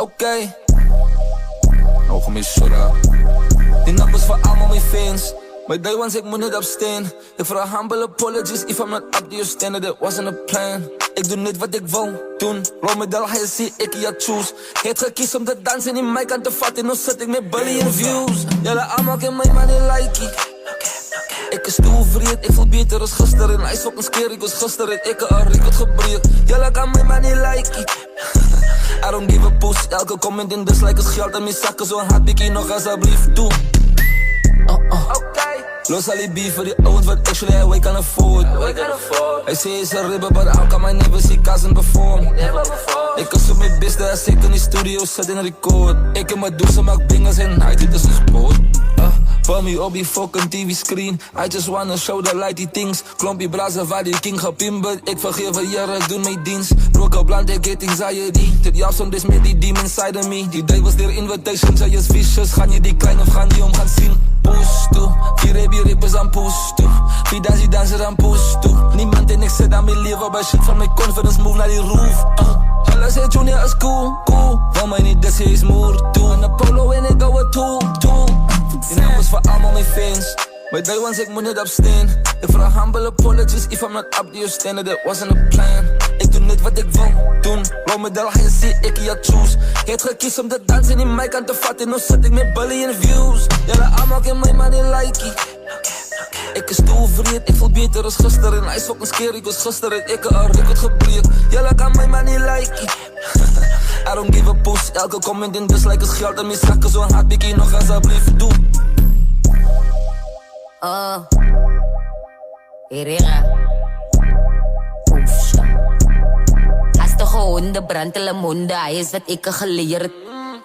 Oké. Nog meer shura. Die nappers voor allemaal mijn fans. My day ones, ik moet niet opstaan. Ik vraag humble apologies if I'm not up to your standard. That wasn't a plan. Ik doe niet wat ik wou doen. Rol me dal, hij zie ik ja choose. Het gekies om te dansen in mijn kant te vatten. Nu zit ik met billion views. Jullie allemaal ken mijn money like it. Ik is toevreed, ik voel beter als gisteren. Hij is fucking scary, ik was gisteren. Ik een record gebreed. Jullie kan mijn money like it. I don't give a puss. Elke comment in dislike is geld en mijn zakken. Zo'n hardbikkie nog alsjeblieft toe. Los al die beef voor die ouds, but actually we can afford. I say it's a ribber, but how come I never see cousin perform? Ik was op mijn beste als ik in die studio zat en record. Ik en mijn dozen maak bingers en hij dit is een sport. Voor me op die fucking TV screen. I just wanna show the lighty things. Klompie blazen waar die king gepimberd. Ik vergeef een jaar, ik doe mijn dienst. Broke blunt, ik get anxiety. Dit jaar soms is met die demon inside of me. Die day was their invitation, zij is vicious. Gaan je die klein of gaan die om gaan zien? Push toe, vier heavy rippers aan push toe. Wie danser aan push toe. Niemand en ik zet aan mijn leven bij shit van mijn confidence move naar die roof toe. Alles zei Junior is cool. Van mij niet, dus hij is moer toe. En de polo en ik hou het toe. Die naam is voor allemaal mijn fans. My day ones, ik moet niet opstaan. Ik vraag humble apologies if I'm not up to your standard. That wasn't a plan. Ik doe niet wat ik wou doen. Rol me dal, hij zie ik ja choose. Het gekies om te dansen in mijn kant te vatten. Nu zit ik met billion views. Jullie allemaal ken mijn money like it. Ik is toevreed, ik voel beter als gisteren. Hij is fucking scary, ik was gisteren. Ik een record gebreed. Jullie kan mijn money like it. I don't give a puss. Elke comment in dislike is geld en mijn zakken. Zo'n hardbikkie nog alsjeblieft toe. Oh, Herrera. Oefsja. Hastige honden, brand hulle monde. Hij is wat ik geleerd.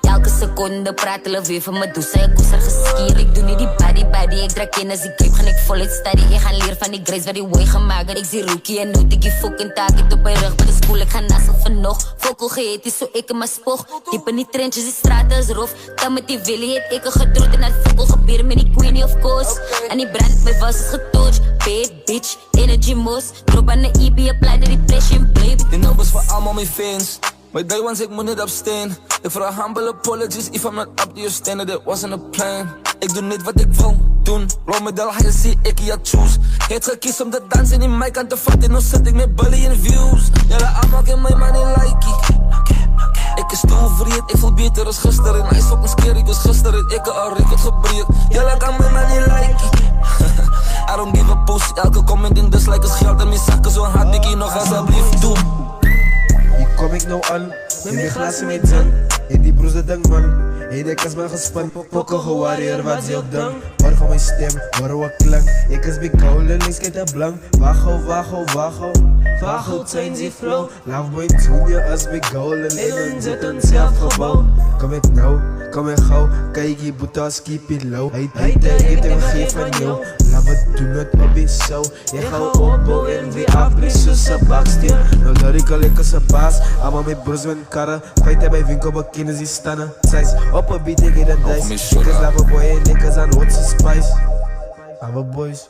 Elke seconde praat hulle weer van me doe. Ik was er geskier. Ik doe niet die body. Ik draak kennis, ik grijp gaan ik voluit study. Ik ga leren van die grace waar die way gemaakt. Ik zie rookie en nood, ik die fucking taak. Ik op mijn rug bij de school, ik ga nassel van nog. Vokkel geheet is zo ik in mijn spog. Diep in die trenches, die straten is rof. Dan met die willy het ik gedrood. En dat vokkel gebeuren met die queenie of course. En die brand met was is getouched. Bad bitch, energy moes. Drop aan de EB, apply de depression, baby. Die numbers voor allemaal mijn fans. My day ones, ik moet niet opstaan. Ik vraag humble apologies if I'm not up to your standard. That wasn't a plan. Ik doe niet wat ik wou doen. Rol me dal, hij zie ik ja choose. Het gekies om te dansen in mijn kant te vatten. Nu zit ik met billion views. Jullie allemaal ken mijn money like it. Ik is toevreed, ik voel beter als gisteren. Hij is fucking scary, ik was gisteren. Ik een record gebreed. Jullie kan mijn money like it. I don't give a puss. Elke comment in dislike is geld en mijn zakken. Zo'n hardbikkie nog alsjeblieft toe. Hier kom ik nou aan, met mijn glazen met zon. In die broers de ding man, hey de kas ben gespan. Pokken gewarrior wat ze op dang. Hoor van mijn stem, hoor wat klank. Ik is bekouwen, links kijk dat blank. Wacho. Vagoed zijn ze flow. Loveboy Junior als bekouwen en hun zet een zelfgebouw. Kom ik nou, kom ik gauw. Kijk je boetas, keep it low. Hij tegen hem geef van jou. Laat me doen het op je show. Je gaat opbouwen en weer afbrengen zoals een baksteen. Nou dat ik al lekker zijn baas. Allemaal met broers en karren. Feiten bij winkel bekennen ze staan. Size op een beat, ik eet een dice. Ik is Loverboy en ik is aan hotse spice. Loverboys.